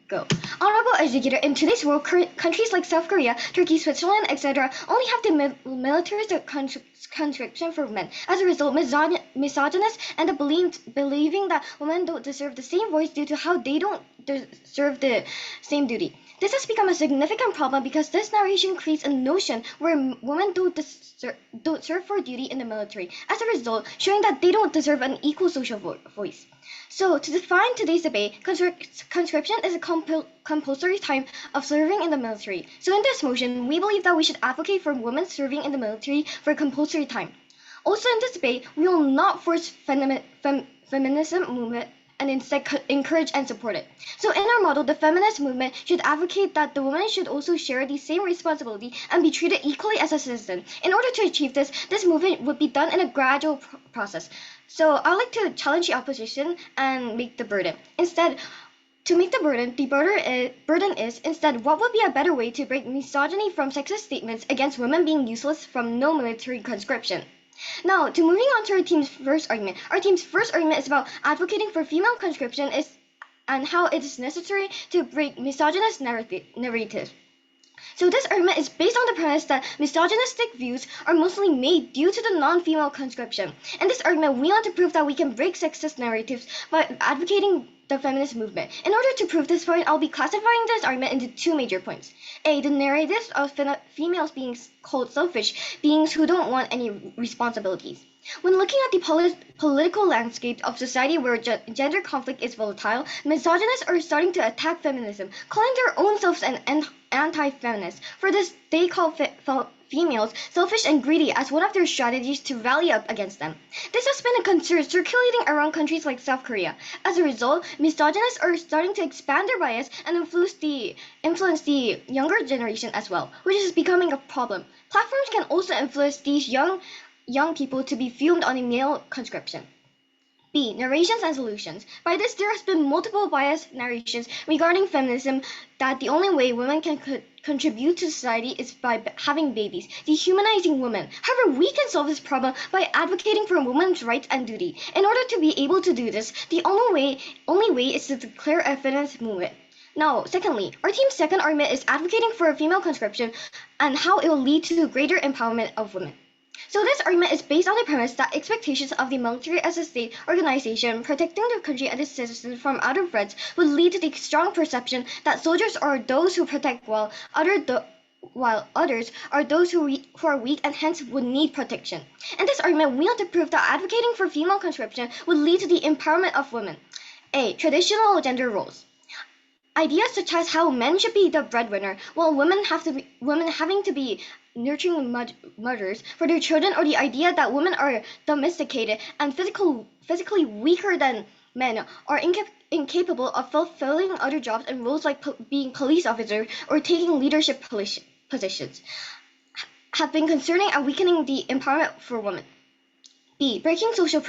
Go. Honorable educator, in today's world, countries like South Korea, Turkey, Switzerland, etc., only have the militaristic conscription for men. As a result, misogynists end up believing that women don't deserve the same voice due to how they don't deserve the same duty. This has become a significant problem because this narration creates a notion where women don't serve for duty in the military. As a result, showing that they don't deserve an equal social voice. So, to define today's debate, conscription is a compulsory time of serving in the military. So, in this motion, we believe that we should advocate for women serving in the military for a compulsory time. Also, in this debate, we will not force feminism movement and instead encourage and support it. So in our model, the feminist movement should advocate that the woman should also share the same responsibility and be treated equally as a citizen. In order to achieve this, this movement would be done in a gradual process. So I'd like to challenge the opposition and make the burden. Instead, to make the burden is instead what would be a better way to break misogyny from sexist statements against women being useless from no military conscription. Now, to moving on to our team's first argument. Our team's first argument is about advocating for female conscription and how it is necessary to break misogynist narrative. So this argument is based on the premise that misogynistic views are mostly made due to the non-female conscription. In this argument, we want to prove that we can break sexist narratives by advocating the feminist movement. In order to prove this point, I'll be classifying this argument into two major points. A, the narratives of females being called selfish, beings who don't want any responsibilities. When looking at the political landscape of society where gender conflict is volatile, misogynists are starting to attack feminism, calling their own selves an anti-feminist. For this, they call females selfish and greedy as one of their strategies to rally up against them. This has been a concern circulating around countries like South Korea. As a result, misogynists are starting to expand their bias and influence the younger generation as well, which is becoming a problem. Platforms can also influence these young people to be fueled on a male conscription. B. Narrations and solutions. By this, there has been multiple biased narrations regarding feminism that the only way women can contribute to society is by having babies, dehumanizing women. However, we can solve this problem by advocating for women's rights and duty. In order to be able to do this, the only way is to declare a feminist movement. Now, secondly, our team's second argument is advocating for a female conscription and how it will lead to greater empowerment of women. So this argument is based on the premise that expectations of the military as a state organization protecting the country and its citizens from outer threats would lead to the strong perception that soldiers are those who protect while others are those who are weak and hence would need protection. In this argument, we want to prove that advocating for female conscription would lead to the empowerment of women. A. Traditional gender roles. Ideas such as how men should be the breadwinner, while women having to be nurturing mothers for their children, or the idea that women are domesticated and physically weaker than men, are incapable of fulfilling other jobs and roles like being police officers or taking leadership positions, have been concerning and weakening the empowerment for women. B. Breaking social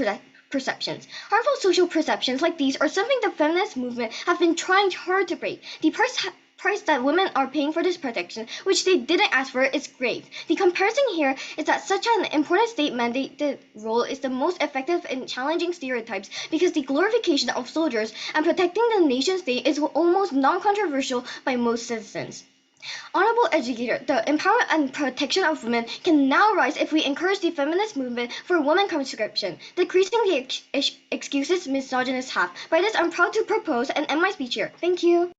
perceptions. Harmful social perceptions like these are something the feminist movement have been trying hard to break. The price that women are paying for this protection, which they didn't ask for, is grave. The comparison here is that such an important state-mandated role is the most effective in challenging stereotypes because the glorification of soldiers and protecting the nation state is almost non-controversial by most citizens. Honorable educator, the empowerment and protection of women can now rise if we encourage the feminist movement for women conscription, decreasing the excuses misogynists have. By this, I'm proud to propose and end my speech here. Thank you.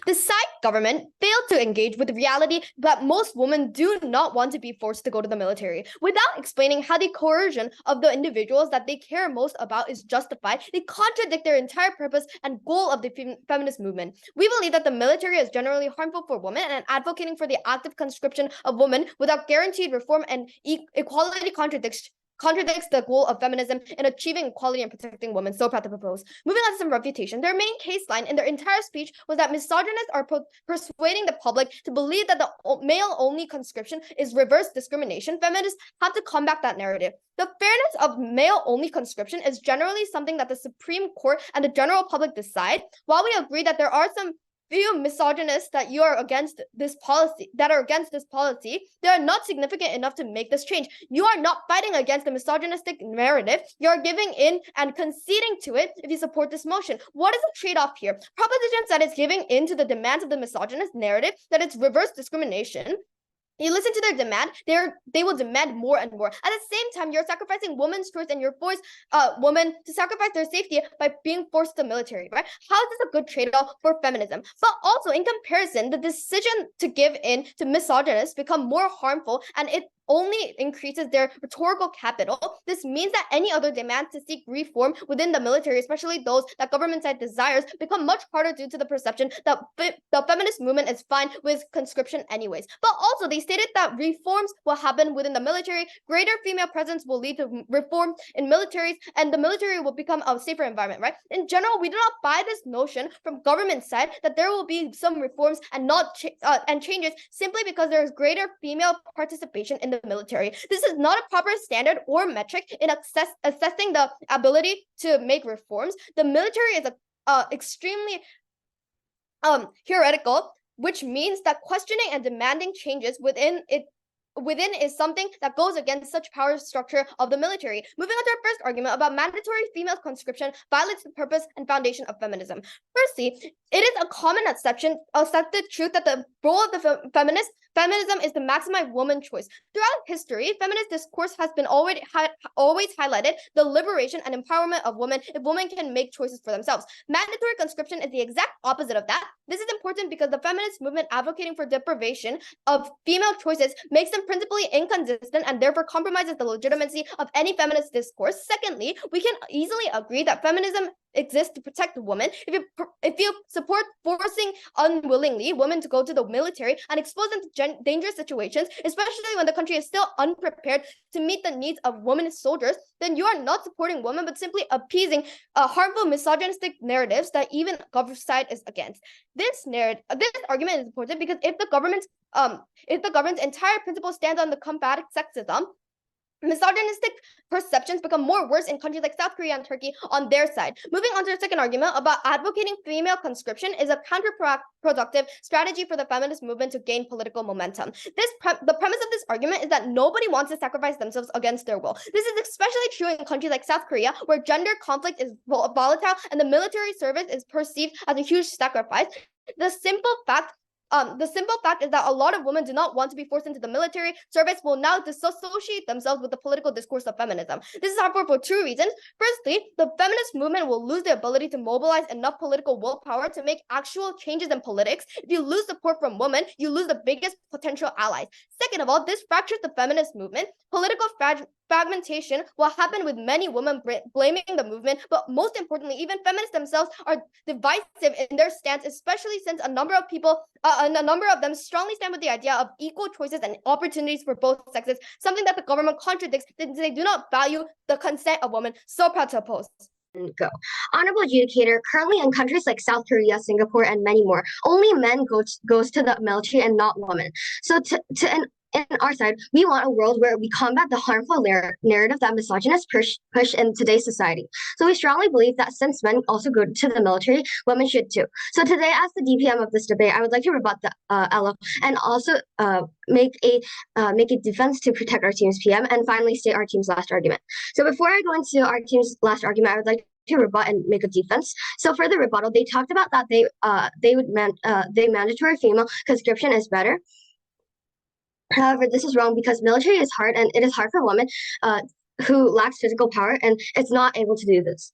The side government failed to engage with the reality that most women do not want to be forced to go to the military. Without explaining how the coercion of the individuals that they care most about is justified, they contradict their entire purpose and goal of the feminist movement. We believe that the military is generally harmful for women, and advocating for the active conscription of women without guaranteed reform and equality contradicts the goal of feminism in achieving equality and protecting women. So proud to propose. Moving on to some refutation. Their main case line in their entire speech was that misogynists are persuading the public to believe that the male-only conscription is reverse discrimination. Feminists have to combat that narrative. The fairness of male-only conscription is generally something that the Supreme Court and the general public decide. While we agree that there are some few misogynists that you are against this policy, they are not significant enough to make this change. You are not fighting against the misogynistic narrative. You're giving in and conceding to it if you support this motion. What is the trade-off here? Propositions that is giving in to the demands of the misogynist narrative, that it's reverse discrimination. You listen to their demand, they will demand more and more. At the same time, you're sacrificing women's choice and you're forced women to sacrifice their safety by being forced to the military, right? How is this a good trade-off for feminism? But also, in comparison, the decision to give in to misogynists become more harmful, and it only increases their rhetorical capital. This means that any other demands to seek reform within the military, especially those that government side desires, become much harder due to the perception that the feminist movement is fine with conscription anyways. But also, they stated that reforms will happen within the military, greater female presence will lead to reform in militaries, and the military will become a safer environment, right? In general, we do not buy this notion from government side that there will be some reforms and and changes simply because there is greater female participation in the military. This is not a proper standard or metric in assessing the ability to make reforms. The military is extremely theoretical, which means that questioning and demanding changes within is something that goes against such power structure of the military. Moving on to our first argument about mandatory female conscription violates the purpose and foundation of feminism. Firstly, it is a common accepted truth that the role of the feminism is to maximize woman's choice. Throughout history, feminist discourse has been always highlighted the liberation and empowerment of women if women can make choices for themselves. Mandatory conscription is the exact opposite of that. This is important because the feminist movement advocating for deprivation of female choices makes them principally inconsistent and therefore compromises the legitimacy of any feminist discourse. Secondly, we can easily agree that feminism exists to protect women. If you support forcing unwillingly women to go to the military and expose them to dangerous situations, especially when the country is still unprepared to meet the needs of women soldiers, then you are not supporting women but simply appeasing harmful misogynistic narratives that even government side is against. This argument is important because if the government's entire principle stands on the combating sexism, misogynistic perceptions become more worse in countries like South Korea and Turkey on their side. Moving on to our second argument about advocating female conscription is a counterproductive strategy for the feminist movement to gain political momentum. The premise of this argument is that nobody wants to sacrifice themselves against their will. This is especially true in countries like South Korea, where gender conflict is volatile and the military service is perceived as a huge sacrifice. The simple fact is that a lot of women do not want to be forced into the military service, will now disassociate themselves with the political discourse of feminism. This is harmful for two reasons. Firstly, the feminist movement will lose the ability to mobilize enough political willpower to make actual changes in politics. If you lose support from women, you lose the biggest potential allies. Second of all, this fractures the feminist movement. Political fragmentation will happen with many women blaming the movement, but most importantly, even feminists themselves are divisive in their stance, especially since a number of them strongly stand with the idea of equal choices and opportunities for both sexes, something that the government contradicts since they do not value the consent of women. So proud to oppose. Go. Honorable adjudicator, currently in countries like South Korea, Singapore, and many more, only men goes to the military and not women. So in our side, we want a world where we combat the harmful narrative that misogynists push in today's society. So we strongly believe that since men also go to the military, women should too. So today, as the DPM of this debate, I would like to rebut the Ella and also make a defense to protect our team's PM and finally state our team's last argument. So before I go into our team's last argument, I would like to rebut and make a defense. So for the rebuttal, they talked about that they mandatory female conscription is better. However, this is wrong because military is hard, and it is hard for women who lacks physical power, and it's not able to do this.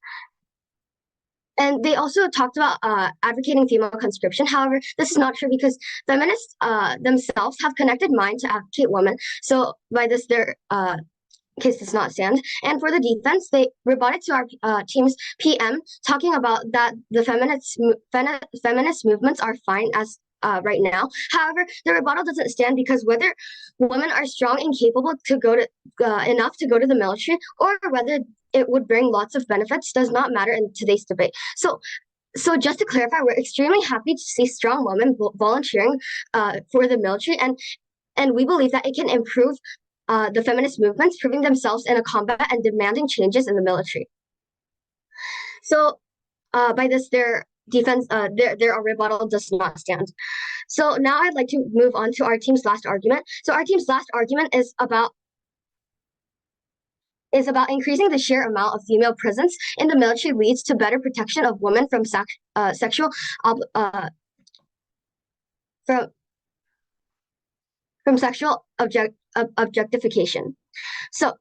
And they also talked about advocating female conscription. However, this is not true because feminists themselves have connected mind to advocate women. So by this, their case does not stand. And for the defense, they rebutted to our team's PM, talking about that the feminist movements are fine as right now. However, the rebuttal doesn't stand because whether women are strong and capable to go to enough to go to the military, or whether it would bring lots of benefits, does not matter in today's debate. So just to clarify, we're extremely happy to see strong women volunteering for the military, and we believe that it can improve the feminist movements, proving themselves in a combat and demanding changes in the military. So by this, their rebuttal does not stand. So now I'd like to move on to our team's last argument. So our team's last argument is about increasing the sheer amount of female presence in the military leads to better protection of women from sexual from sexual objectification. So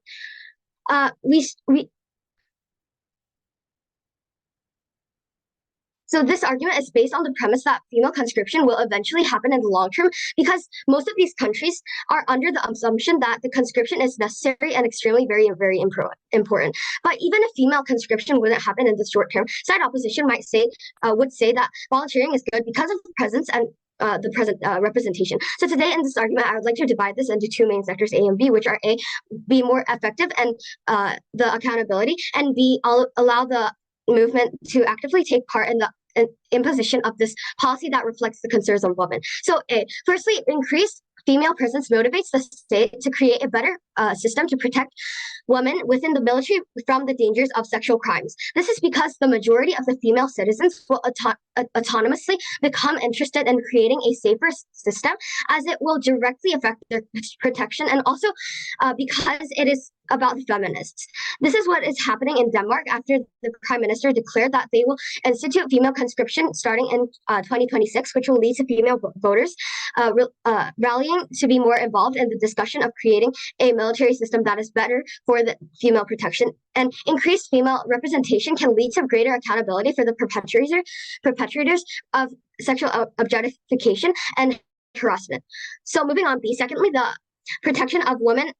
So this argument is based on the premise that female conscription will eventually happen in the long term because most of these countries are under the assumption that the conscription is necessary and extremely very, very important. But even if female conscription wouldn't happen in the short term, side opposition would say that volunteering is good because of the presence and the present representation. So today in this argument, I would like to divide this into two main sectors, A and B, which are A, be more effective and the accountability, and B, allow the movement to actively take part in the imposition of this policy that reflects the concerns of women. So A, firstly, increased female presence motivates the state to create a better system to protect women within the military from the dangers of sexual crimes. This is because the majority of the female citizens will autonomously become interested in creating a safer system, as it will directly affect their protection, and also because it is about the feminists. This is what is happening in Denmark after the prime minister declared that they will institute female conscription starting in 2026, which will lead to female voters rallying to be more involved in the discussion of creating a military system that is better for the female protection. And increased female representation can lead to greater accountability for the perpetrators of sexual objectification and harassment. So moving on, B, secondly, the protection of women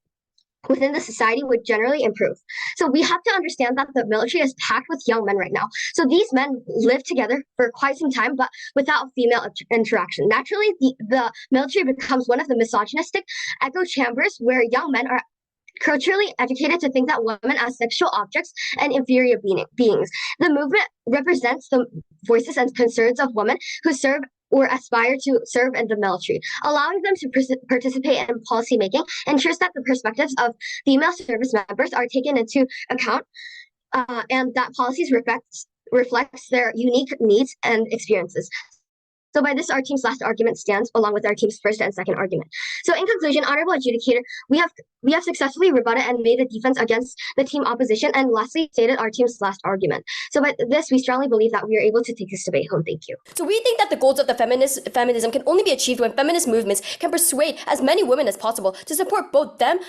within the society would generally improve. So we have to understand that the military is packed with young men right now. So these men live together for quite some time, but without female interaction. Naturally, the military becomes one of the misogynistic echo chambers where young men are culturally educated to think that women as sexual objects and inferior beings. The movement represents the voices and concerns of women who serve or aspire to serve in the military. Allowing them to participate in policymaking ensures that the perspectives of female service members are taken into account and that policies reflects their unique needs and experiences. So by this, our team's last argument stands along with our team's first and second argument. So in conclusion, honorable adjudicator, we have successfully rebutted and made a defense against the team opposition, and lastly stated our team's last argument. So by this, we strongly believe that we are able to take this debate home. Thank you. So we think that the goals of the feminism can only be achieved when feminist movements can persuade as many women as possible to support both them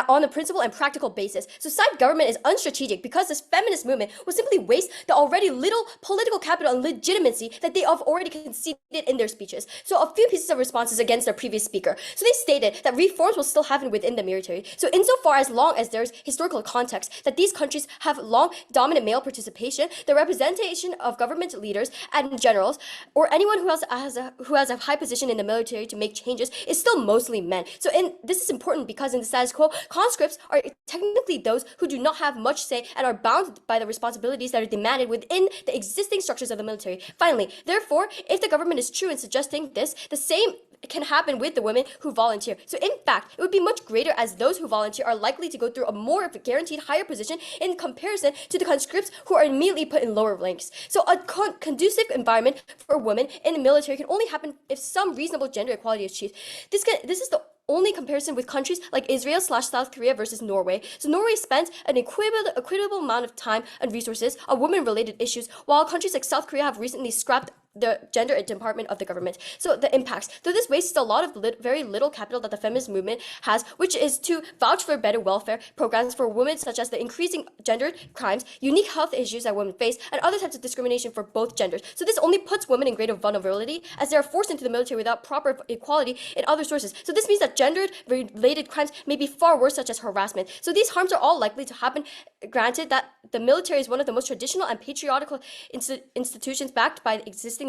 on a principle and practical basis. So side government is unstrategic because this feminist movement will simply waste the already little political capital and legitimacy that they have already conceded in their speeches. So a few pieces of responses against their previous speaker. So they stated that reforms will still happen within the military. So insofar as long as there's historical context that these countries have long dominant male participation, the representation of government leaders and generals or anyone who has a high position in the military to make changes is still mostly men. So this is important because in the status quo, conscripts are technically those who do not have much say and are bound by the responsibilities that are demanded within the existing structures of the military. Finally, therefore, if the government is true in suggesting this, the same can happen with the women who volunteer. So in fact, it would be much greater as those who volunteer are likely to go through a more guaranteed higher position in comparison to the conscripts who are immediately put in lower ranks. So a conducive environment for women in the military can only happen if some reasonable gender equality is achieved. This is the only comparison with countries like Israel / South Korea versus Norway. So Norway spends an equitable amount of time and resources on women-related issues, while countries like South Korea have recently scrapped the gender department of the government. So the impacts. So this wastes a lot of very little capital that the feminist movement has, which is to vouch for better welfare programs for women, such as the increasing gendered crimes, unique health issues that women face, and other types of discrimination for both genders. So this only puts women in greater vulnerability as they are forced into the military without proper equality in other sources. So this means that gendered related crimes may be far worse, such as harassment. So these harms are all likely to happen, granted that the military is one of the most traditional and patriarchal institutions backed by existing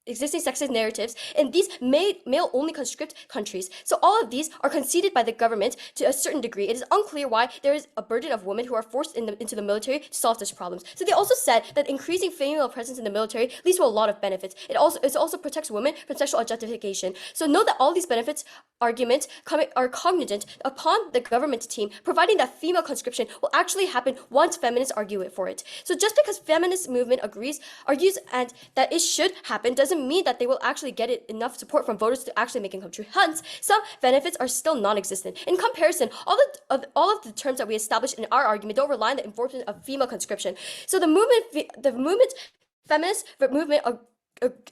sexist narratives in these male-only conscript countries. So all of these are conceded by the government to a certain degree. It is unclear why there is a burden of women who are forced into the military to solve such problems. So they also said that increasing female presence in the military leads to a lot of benefits. It also protects women from sexual objectification. So know that all these benefits arguments are cognizant upon the government team, providing that female conscription will actually happen once feminists argue for it. So just because feminist movement argues and that it should happen doesn't mean that they will actually get it enough support from voters to actually make it come true. Hence, some benefits are still non-existent. In comparison, all of the terms that we established in our argument don't rely on the enforcement of female conscription. So the feminist movement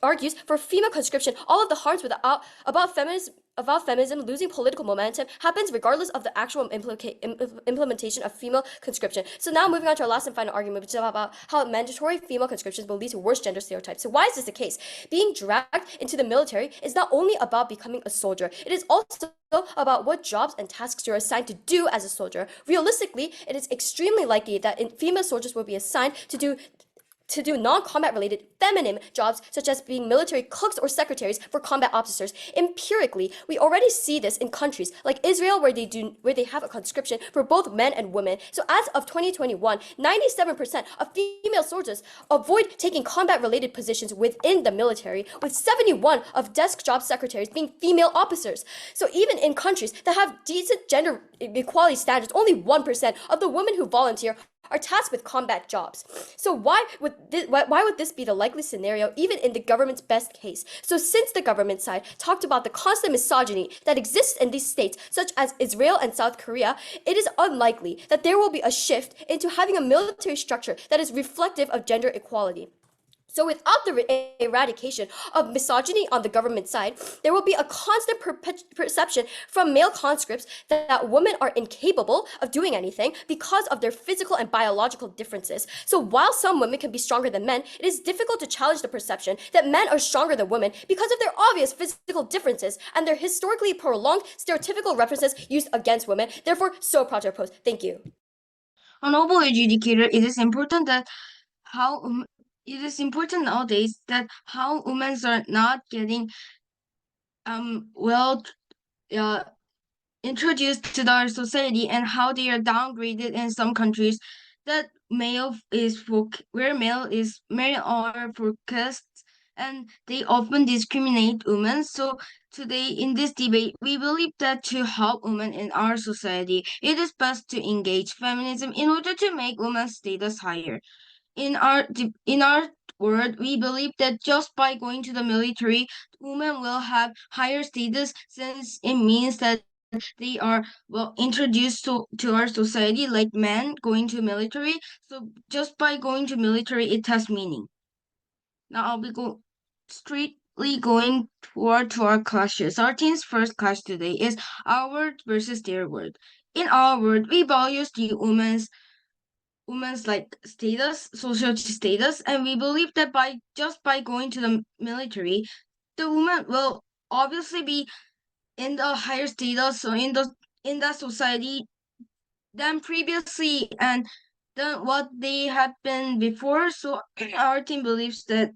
argues for female conscription. All of the harms about feminism losing political momentum happens regardless of the actual implementation of female conscription. So now moving on to our last and final argument, which is about how mandatory female conscription will lead to worse gender stereotypes. So why is this the case? Being dragged into the military is not only about becoming a soldier, it is also about what jobs and tasks you're assigned to do as a soldier. Realistically, it is extremely likely that female soldiers will be assigned to do non-combat related feminine jobs such as being military cooks or secretaries for combat officers. Empirically, we already see this in countries like Israel where they have a conscription for both men and women. So as of 2021, 97% of female soldiers avoid taking combat related positions within the military, with 71 of desk job secretaries being female officers. So even in countries that have decent gender equality standards, only 1% of the women who volunteer are tasked with combat jobs. So why would this be the likely scenario even in the government's best case? So since the government side talked about the constant misogyny that exists in these states such as Israel and South Korea, it is unlikely that there will be a shift into having a military structure that is reflective of gender equality. So without the eradication of misogyny on the government side, there will be a constant perception from male conscripts that women are incapable of doing anything because of their physical and biological differences. So while some women can be stronger than men, it is difficult to challenge the perception that men are stronger than women because of their obvious physical differences and their historically prolonged stereotypical references used against women. Therefore, so proud to oppose. Thank you. Honorable adjudicator, it is important nowadays that how women are not getting well introduced to our society and how they are downgraded in some countries that male are focused and they often discriminate women. So today in this debate, we believe that to help women in our society, it is best to engage feminism in order to make women's status higher. In our world, we believe that just by going to the military, women will have higher status since it means that they are well introduced to our society like men going to military. So just by going to military, it has meaning. Now I'll be straightly going to our clashes. Our team's first clash today is our word versus their word. In our word, we value the women's like status, social status, and we believe that by going to the military, the woman will obviously be in the higher status, so in that society than previously and than what they had been before. So our team believes that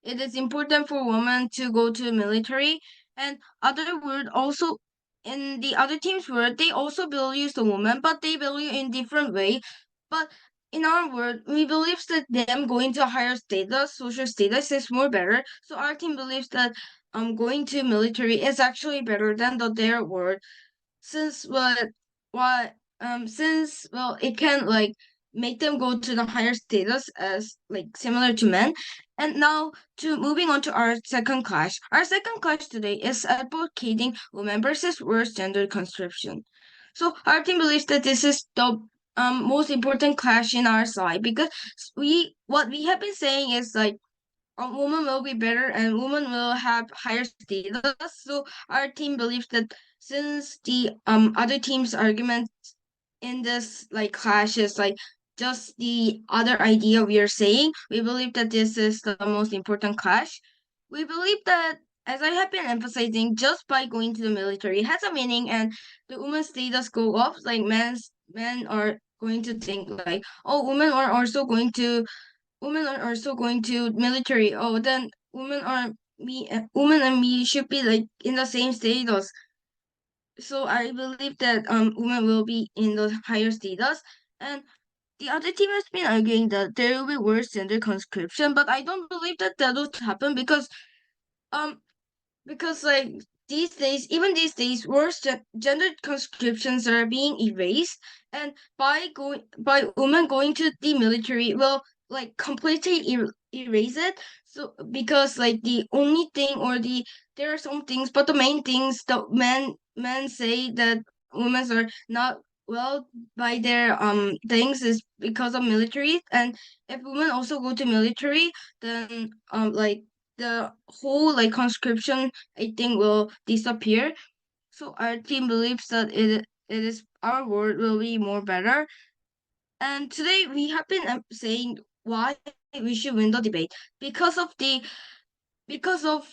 it is important for women to go to the military, and other word also in the other team's word, they also value the woman, but they value in different way. But in our word, we believe that them going to higher status, social status is more better. So our team believes that going to military is actually better than their word, since it can like make them go to the higher status as like similar to men. And now to moving on to our second clash. Our second clash today is advocating women versus worse gender conscription. So our team believes that this is the most important clash in our side, because what we have been saying is like women will be better and women will have higher status. So our team believes that since the other team's argument in this like clash is like just the other idea we are saying, we believe that this is the most important clash. We believe that, as I have been emphasizing, just by going to the military has a meaning, and the women's status go up. Like men are going to think like, oh, women are also going to military. Oh, then women and me should be like in the same status. So I believe that women will be in the higher status, and the other team has been arguing that there will be worse gender conscription, but I don't believe that will happen because like even these days, worse gender conscriptions are being erased, and by women going to the military will like completely erase it. So because like the only thing or there are some things, but the main things that men say that women are not well by their things is because of military, and if women also go to military, then like the whole like conscription I think will disappear. So our team believes that it is our world will be more better. And today we have been saying why we should win the debate because of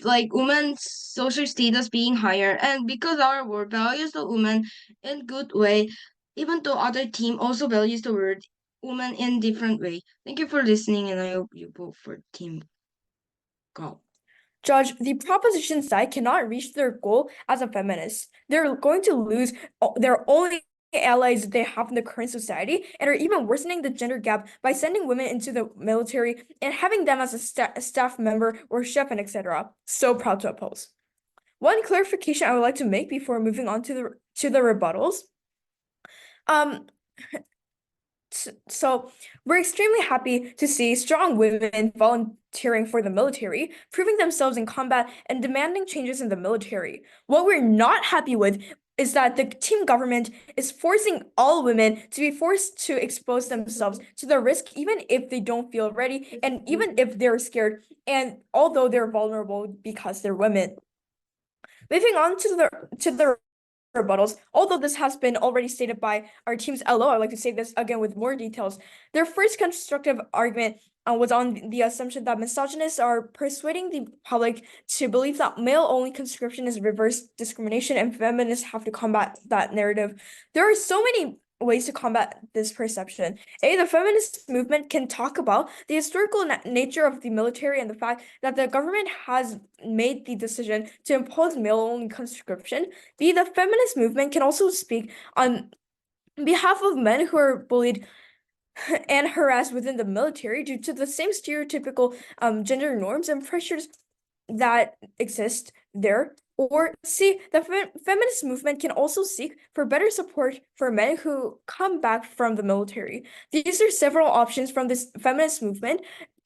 like women's social status being higher, and because our world values the woman in good way, even though other team also values the word woman in different way. Thank you for listening, and I hope you vote for team go. Judge, the proposition side cannot reach their goal as a feminist. They're going to lose their only allies they have in the current society and are even worsening the gender gap by sending women into the military and having them as a staff member or chef and etc. So proud to oppose. One clarification I would like to make before moving on to the rebuttals. So we're extremely happy to see strong women volunteering for the military, proving themselves in combat and demanding changes in the military. What we're not happy with is that the team government is forcing all women to be forced to expose themselves to the risk, even if they don't feel ready and even if they're scared, and although they're vulnerable because they're women. Moving on to the rebuttals, although this has been already stated by our team's LO, I'd like to say this again with more details. Their first constructive argument was on the assumption that misogynists are persuading the public to believe that male-only conscription is reverse discrimination and feminists have to combat that narrative. There are so many ways to combat this perception. The feminist movement can talk about the historical nature of the military and the fact that the government has made the decision to impose male-only conscription. The feminist movement can also speak on behalf of men who are bullied and harassed within the military due to the same stereotypical gender norms and pressures that exist there. Or C, the feminist movement can also seek for better support for men who come back from the military. These are several options from this feminist movement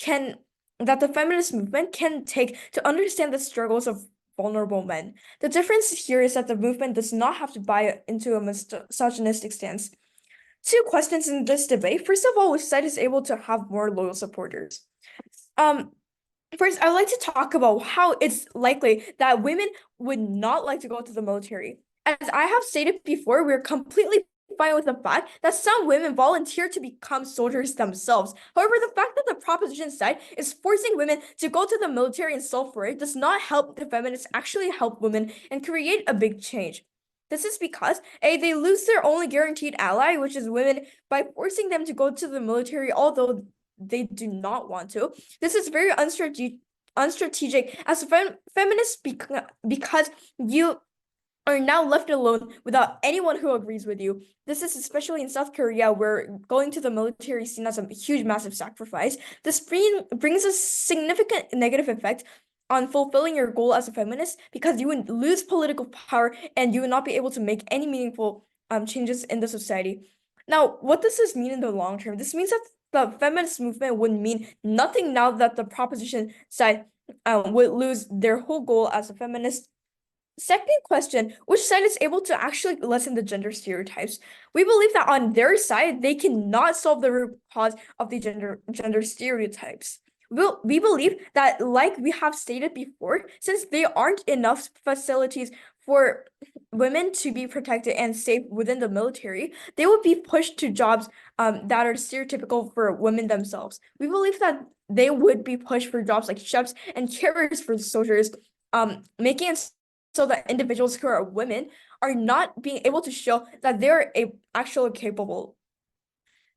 that the feminist movement can take to understand the struggles of vulnerable men. The difference here is that the movement does not have to buy into a misogynistic stance. Two questions in this debate. First of all, which side is able to have more loyal supporters? First, I would like to talk about how it's likely that women would not like to go to the military. As I have stated before, we're completely fine with the fact that some women volunteer to become soldiers themselves. However, the fact that the proposition side is forcing women to go to the military and sell for it does not help the feminists actually help women and create a big change. This is because they lose their only guaranteed ally, which is women, by forcing them to go to the military, although they do not want to. This is very unstrategic as feminists because you are now left alone without anyone who agrees with you. This is especially in South Korea, where going to the military is seen as a huge, massive sacrifice. This brings a significant negative effect on fulfilling your goal as a feminist because you would lose political power and you would not be able to make any meaningful changes in the society. Now, what does this mean in the long term? This means that the feminist movement would mean nothing now that the proposition side would lose their whole goal as a feminist. Second question, which side is able to actually lessen the gender stereotypes? We believe that on their side, they cannot solve the root cause of the gender stereotypes. We believe that, like we have stated before, since there aren't enough facilities for women to be protected and safe within the military, they would be pushed to jobs that are stereotypical for women themselves. We believe that they would be pushed for jobs like chefs and carers for soldiers, making it so that individuals who are women are not being able to show that they're actually capable.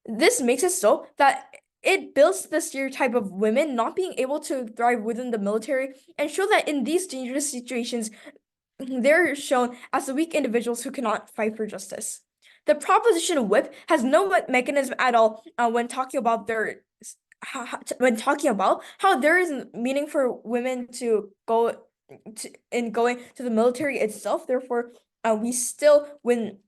This makes it so that it builds the stereotype of women not being able to thrive within the military and show that in these dangerous situations, they're shown as the weak individuals who cannot fight for justice. The proposition whip has no mechanism at all when talking about how there is meaning for women to go in going to the military itself. Therefore, we still win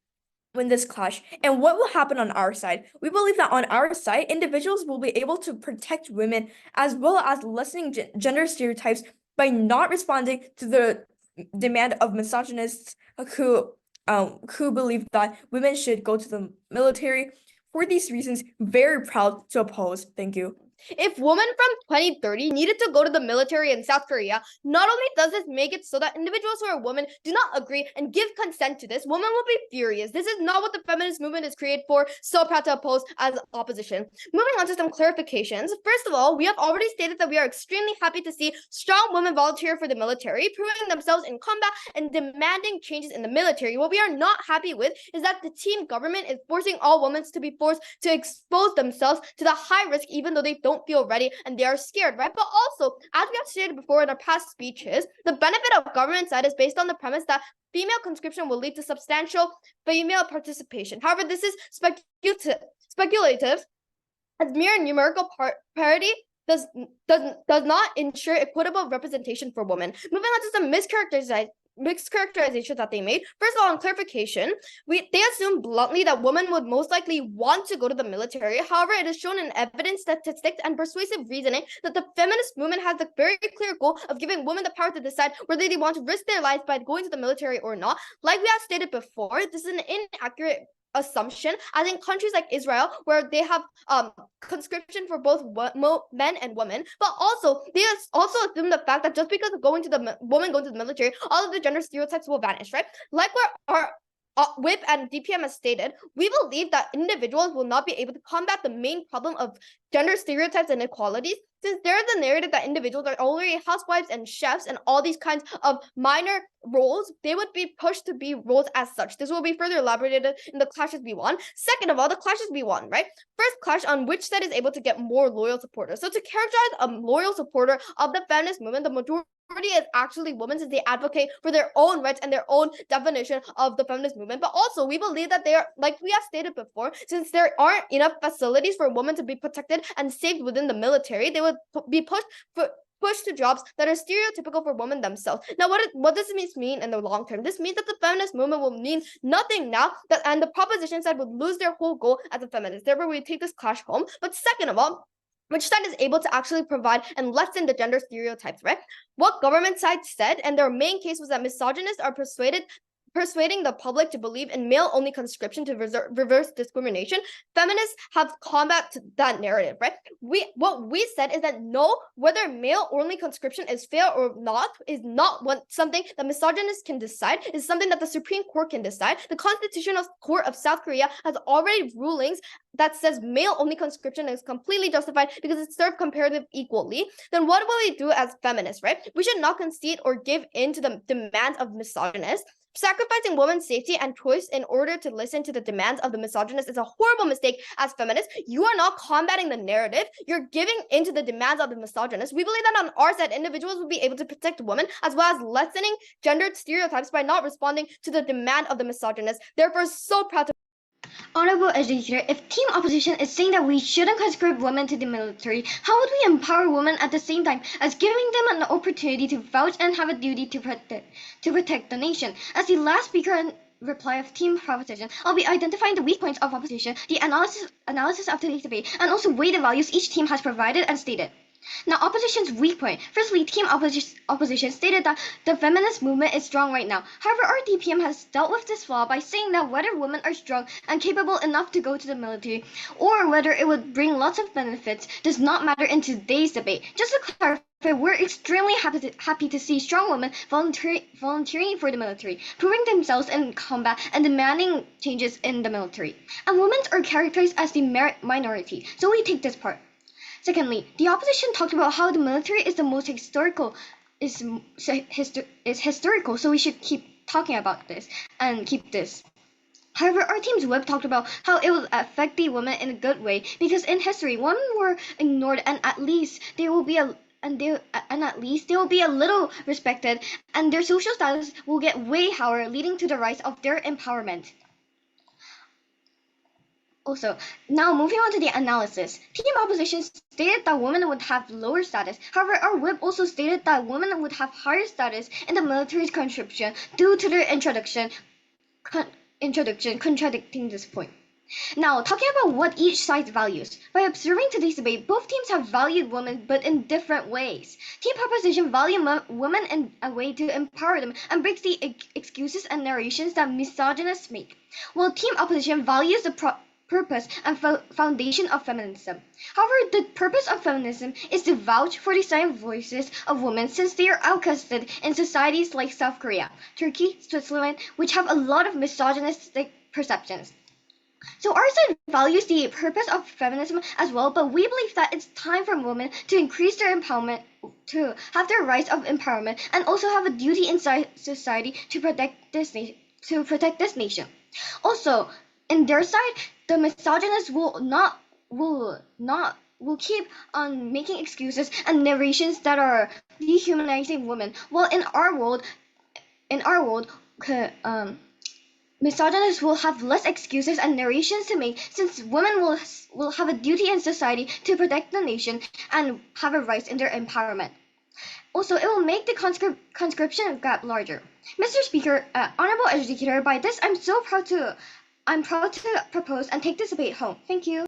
this clash. And what will happen on our side? We believe that on our side, individuals will be able to protect women as well as lessening gender stereotypes by not responding to the demand of misogynists who believe that women should go to the military. For these reasons, very proud to oppose. Thank you. If women from 2030 needed to go to the military in South Korea, not only does this make it so that individuals who are women do not agree and give consent to this, women will be furious. This is not what the feminist movement is created for. So proud to oppose as opposition. Moving on to some clarifications. First of all, we have already stated that we are extremely happy to see strong women volunteer for the military, proving themselves in combat and demanding changes in the military. What we are not happy with is that the team government is forcing all women to be forced to expose themselves to the high risk, even though they don't feel ready and they are scared, right? But also, as we have stated before in our past speeches, the benefit of government side is based on the premise that female conscription will lead to substantial female participation. However, this is speculative, as mere numerical parity does not ensure equitable representation for women. Moving on to some mischaracterizations that they made. First of all, on clarification, they assume bluntly that women would most likely want to go to the military. However, it is shown in evidence, statistics, and persuasive reasoning that the feminist movement has the very clear goal of giving women the power to decide whether they want to risk their lives by going to the military or not. Like we have stated before, this is an inaccurate assumption, as in countries like Israel, where they have conscription for both men and women, but also they also assume the fact that just because of women going to the military, all of the gender stereotypes will vanish, right? Like where our WIP and DPM has stated, we believe that individuals will not be able to combat the main problem of gender stereotypes and inequalities, since there is a narrative that individuals are already housewives and chefs and all these kinds of minor roles. They would be pushed to be roles as such. This will be further elaborated in the clashes we won. Second of all, the clashes we won, right? First clash on which side is able to get more loyal supporters. So to characterize a loyal supporter of the feminist movement, the majority is actually women, since they advocate for their own rights and their own definition of the feminist movement. But also, we believe that they are, like we have stated before, since there aren't enough facilities for women to be protected and saved within the military, they would be pushed to jobs that are stereotypical for women themselves. Now, what does this mean in the long term? This means that the feminist movement will mean nothing now, and the proposition side would lose their whole goal as a feminist. Therefore, we take this clash home. But second of all, which side is able to actually provide and lessen the gender stereotypes, right? What government side said, and their main case was that misogynists are persuading the public to believe in male-only conscription to reverse discrimination. Feminists have combated that narrative, right? What we said is that no, whether male-only conscription is fair or not is not something that misogynists can decide. It's something that the Supreme Court can decide. The Constitutional Court of South Korea has already rulings that says male-only conscription is completely justified because it served comparative equally. Then what will we do as feminists, right? We should not concede or give in to the demands of misogynists. Sacrificing women's safety and choice in order to listen to the demands of the misogynist is a horrible mistake as feminists. You are not combating the narrative. You're giving into the demands of the misogynist. We believe that on our side, individuals will be able to protect women as well as lessening gendered stereotypes by not responding to the demand of the misogynist. Therefore, so proud to Honorable Educator, if team opposition is saying that we shouldn't conscript women to the military, how would we empower women at the same time as giving them an opportunity to vouch and have a duty to protect the nation? As the last speaker in reply of team proposition, I'll be identifying the weak points of opposition, the analysis of today's debate, and also weigh the values each team has provided and stated. Now, opposition's weak point. Firstly, team opposition stated that the feminist movement is strong right now. However, our DPM has dealt with this flaw by saying that whether women are strong and capable enough to go to the military or whether it would bring lots of benefits does not matter in today's debate. Just to clarify, we're extremely happy to see strong women volunteering for the military, proving themselves in combat and demanding changes in the military. And women are characterized as the minority, so we take this part. Secondly, the opposition talked about how the military is the most historical, so we should keep talking about this and keep this. However, our team's whip talked about how it will affect the women in a good way because in history, women were ignored and at least they will be a little respected, and their social status will get way higher, leading to the rise of their empowerment. Also, now moving on to the analysis. Team opposition stated that women would have lower status. However, our whip also stated that women would have higher status in the military's conscription due to their introduction contradicting this point. Now, talking about what each side values. By observing today's debate, both teams have valued women but in different ways. Team opposition value women in a way to empower them and breaks the excuses and narrations that misogynists make, while team opposition values the purpose and foundation of feminism. However, the purpose of feminism is to vouch for the silent voices of women since they are outcasted in societies like South Korea, Turkey, Switzerland, which have a lot of misogynistic perceptions. So our side values the purpose of feminism as well, but we believe that it's time for women to increase their empowerment, to have their rights of empowerment, and also have a duty in society to protect this nation. Also, in their side, the misogynists will keep on making excuses and narrations that are dehumanizing women. While in our world, misogynists will have less excuses and narrations to make since women will have a duty in society to protect the nation and have a right in their empowerment. Also, it will make the conscription gap larger. Mr. Speaker, Honorable Educator, by this I'm proud to propose and take this debate home. Thank you.